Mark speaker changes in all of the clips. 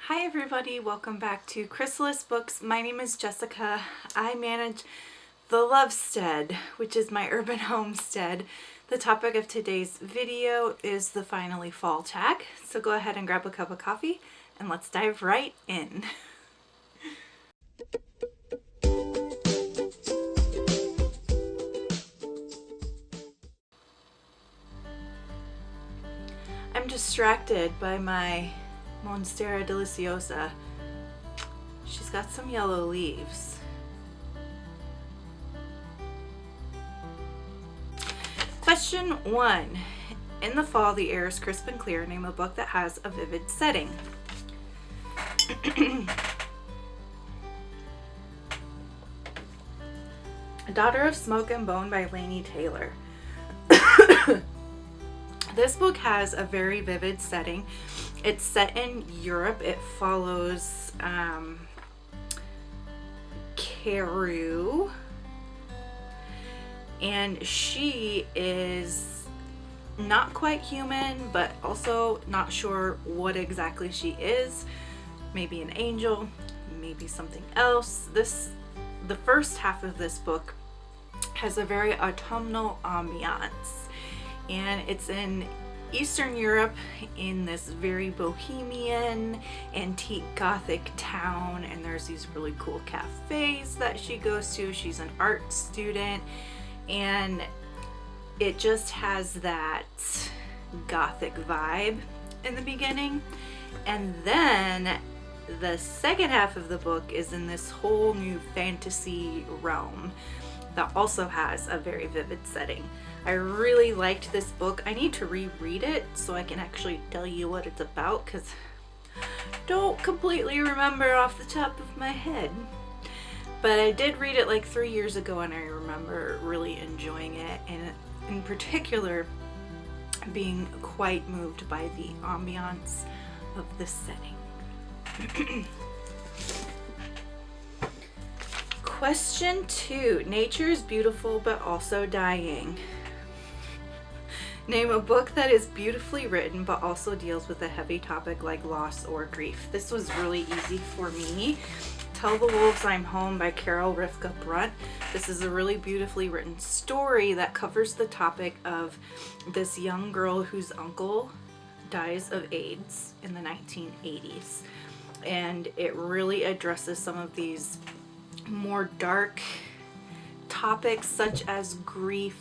Speaker 1: Hi everybody, welcome back to Chrysalis Books. My name is Jessica. I manage the Lovestead, which is my urban homestead. The topic of today's video is the finally fall tag. So go ahead and grab a cup of coffee and let's dive right in. I'm distracted by my Monstera Deliciosa. She's got some yellow leaves. Question 1. In the fall, the air is crisp and clear. Name a book that has a vivid setting. A Daughter of Smoke and Bone by Laini Taylor. This book has a very vivid setting. It's set in Europe. It follows Carew, and she is not quite human, but also not sure what exactly she is. Maybe an angel, maybe something else. The first half of this book has a very autumnal ambiance, and it's in Eastern Europe in this very bohemian, antique Gothic town, and there's these really cool cafes that she goes to. She's an art student, and it just has that Gothic vibe in the beginning. And then the second half of the book is in this whole new fantasy realm that also has a very vivid setting. I really liked this book. I need to reread it so I can actually tell you what it's about, because I don't completely remember off the top of my head. But I did read it like 3 years ago, and I remember really enjoying it, and in particular being quite moved by the ambiance of the setting. Question 2. Nature is beautiful but also dying. Name a book that is beautifully written but also deals with a heavy topic like loss or grief. This was really easy for me. Tell the Wolves I'm Home by Carol Rivka Brunt. This is a really beautifully written story that covers the topic of this young girl whose uncle dies of AIDS in the 1980s. And it really addresses some of these more dark topics, such as grief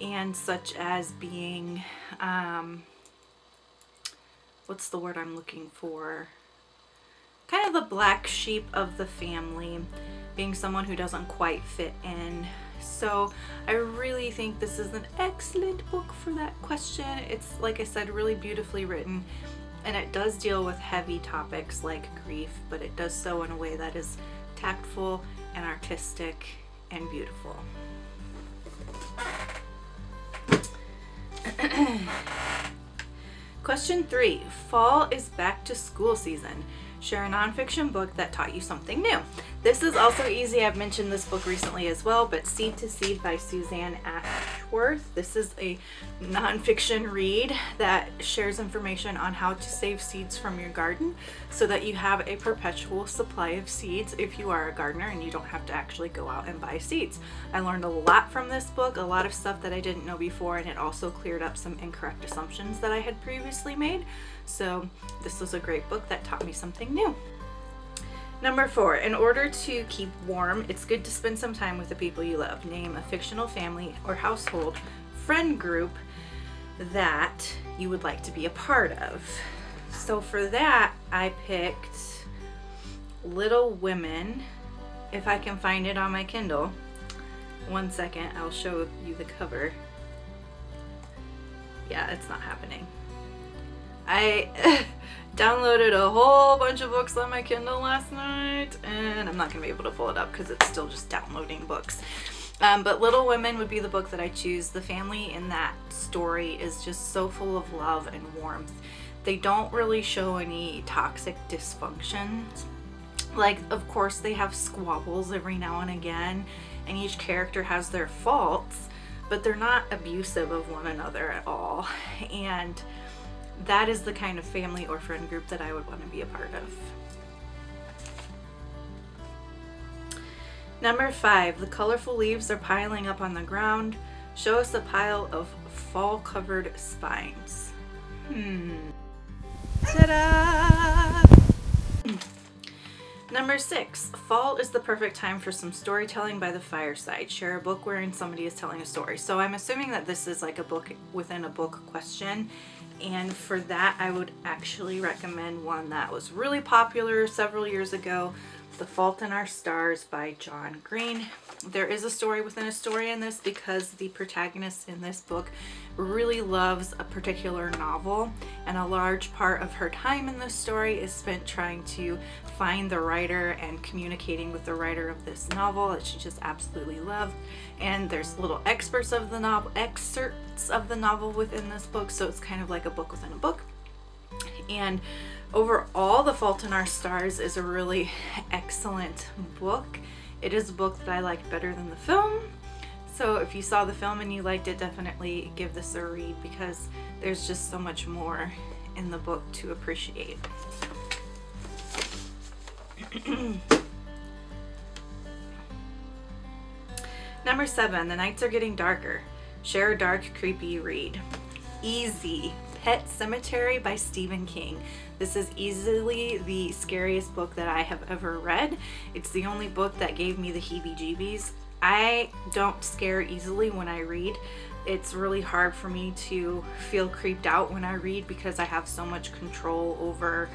Speaker 1: and such as being what's the word I'm looking for, kind of the black sheep of the family, being someone who doesn't quite fit in. So I really think this is an excellent book for that question. It's, like I said, really beautifully written, and it does deal with heavy topics like grief, but it does so in a way that is tactful and artistic and beautiful. Question 3. Fall is back to school season. Share a nonfiction book that taught you something new. This is also easy. I've mentioned this book recently as well, but Seed to Seed by Suzanne Ashworth. This is a nonfiction read that shares information on how to save seeds from your garden so that you have a perpetual supply of seeds if you are a gardener and you don't have to actually go out and buy seeds. I learned a lot from this book, a lot of stuff that I didn't know before, and it also cleared up some incorrect assumptions that I had previously made. So this was a great book that taught me something new. Number 4, in order to keep warm, it's good to spend some time with the people you love. Name a fictional family or household friend group that you would like to be a part of. So for that, I picked Little Women, if I can find it on my Kindle. One second, I'll show you the cover. Yeah, it's not happening. I downloaded a whole bunch of books on my Kindle last night, and I'm not going to be able to pull it up because it's still just downloading books. But Little Women would be the book that I choose. The family in that story is just so full of love and warmth. They don't really show any toxic dysfunctions. Like, of course, they have squabbles every now and again, and each character has their faults, but they're not abusive of one another at all. And that is the kind of family or friend group that I would want to be a part of. Number 5, the colorful leaves are piling up on the ground. Show us a pile of fall-covered spines. Ta-da! Number 6, fall is the perfect time for some storytelling by the fireside. Share a book wherein somebody is telling a story. So I'm assuming that this is like a book within a book question. And for that, I would actually recommend one that was really popular several years ago, The Fault in Our Stars by John Green. There is a story within a story in this because the protagonist in this book really loves a particular novel, and a large part of her time in this story is spent trying to find the writer and communicating with the writer of this novel that she just absolutely loved. And there's little excerpts of the novel within this book, so it's kind of like a book within a book. And overall, The Fault in Our Stars is a really excellent book. It is a book that I liked better than the film. So if you saw the film and you liked it, definitely give this a read because there's just so much more in the book to appreciate. Number 7, the nights are getting darker. Share a dark, creepy read. Easy. Pet Sematary by Stephen King. This is easily the scariest book that I have ever read. It's the only book that gave me the heebie-jeebies. I don't scare easily when I read. It's really hard for me to feel creeped out when I read because I have so much control over,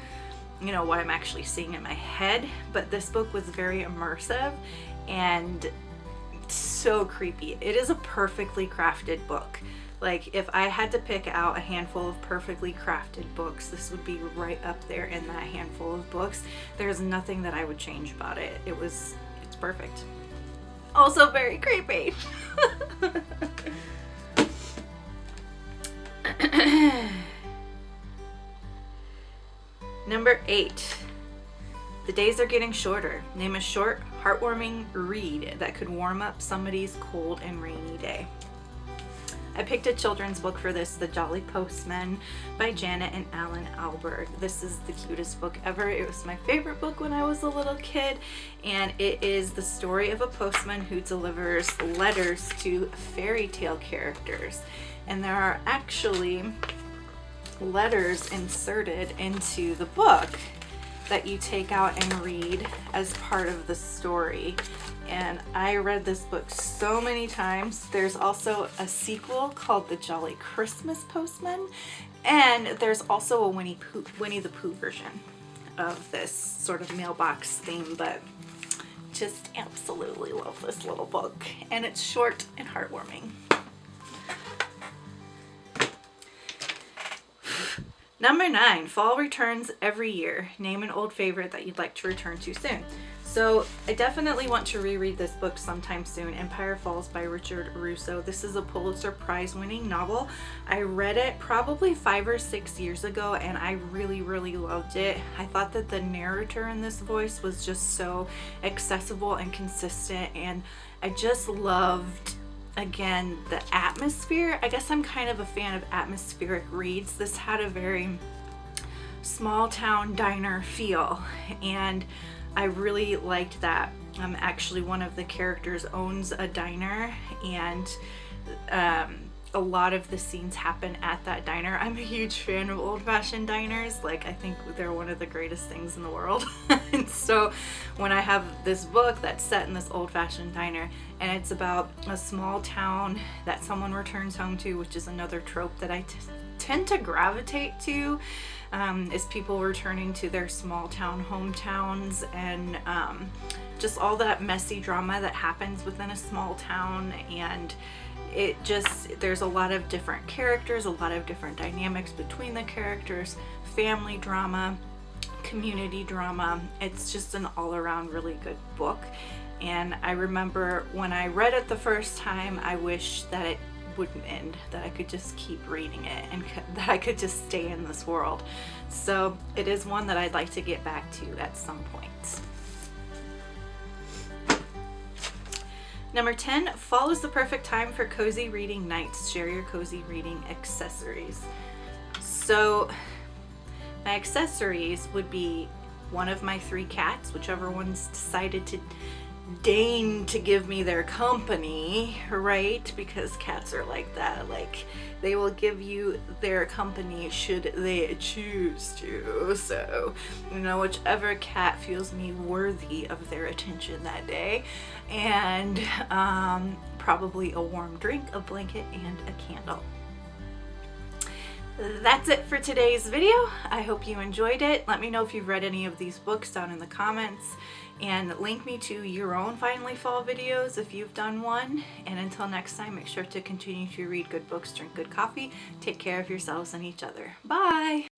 Speaker 1: you know, what I'm actually seeing in my head. But this book was very immersive and so creepy. It is a perfectly crafted book. Like, if I had to pick out a handful of perfectly crafted books, this would be right up there in that handful of books. There's nothing that I would change about it. It's perfect. Also very creepy. Number 8. The days are getting shorter. Name a short, heartwarming read that could warm up somebody's cold and rainy day. I picked a children's book for this, The Jolly Postmen by Janet and Alan Albert. This is the cutest book ever. It was my favorite book when I was a little kid, and it is the story of a postman who delivers letters to fairy tale characters. And there are actually letters inserted into the book that you take out and read as part of the story. And I read this book so many times. There's also a sequel called The Jolly Christmas Postman, and there's also a Winnie the Pooh version of this sort of mailbox theme, but just absolutely love this little book, and it's short and heartwarming. Number 9, fall returns every year. Name an old favorite that you'd like to return to soon. So I definitely want to reread this book sometime soon, Empire Falls by Richard Russo. This is a Pulitzer Prize winning novel. I read it probably 5 or 6 years ago, and I really, really loved it. I thought that the narrator in this voice was just so accessible and consistent, and I just loved, again, the atmosphere. I guess I'm kind of a fan of atmospheric reads. This had a very small town diner feel, and I really liked that. Actually, one of the characters owns a diner, and a lot of the scenes happen at that diner. I'm a huge fan of old-fashioned diners. Like, I think they're one of the greatest things in the world. And so when I have this book that's set in this old-fashioned diner, and it's about a small town that someone returns home to, which is another trope that I tend to gravitate to, is people returning to their small town hometowns, and just all that messy drama that happens within a small town. And there's a lot of different characters, a lot of different dynamics between the characters, family drama, community drama. It's just an all-around really good book. And I remember when I read it the first time, I wish that it wouldn't end, that I could just keep reading it, and that I could just stay in this world. So it is one that I'd like to get back to at some point. Number 10, fall is the perfect time for cozy reading nights. Share your cozy reading accessories. So my accessories would be one of my 3 cats, whichever one's decided to deign to give me their company, right? Because cats are like that. Like, they will give you their company should they choose to. So, whichever cat feels me worthy of their attention that day. And probably a warm drink, a blanket, and a candle. That's it for today's video. I hope you enjoyed it. Let me know if you've read any of these books down in the comments, and link me to your own Finally Fall videos if you've done one. And until next time, make sure to continue to read good books, drink good coffee, take care of yourselves and each other. Bye!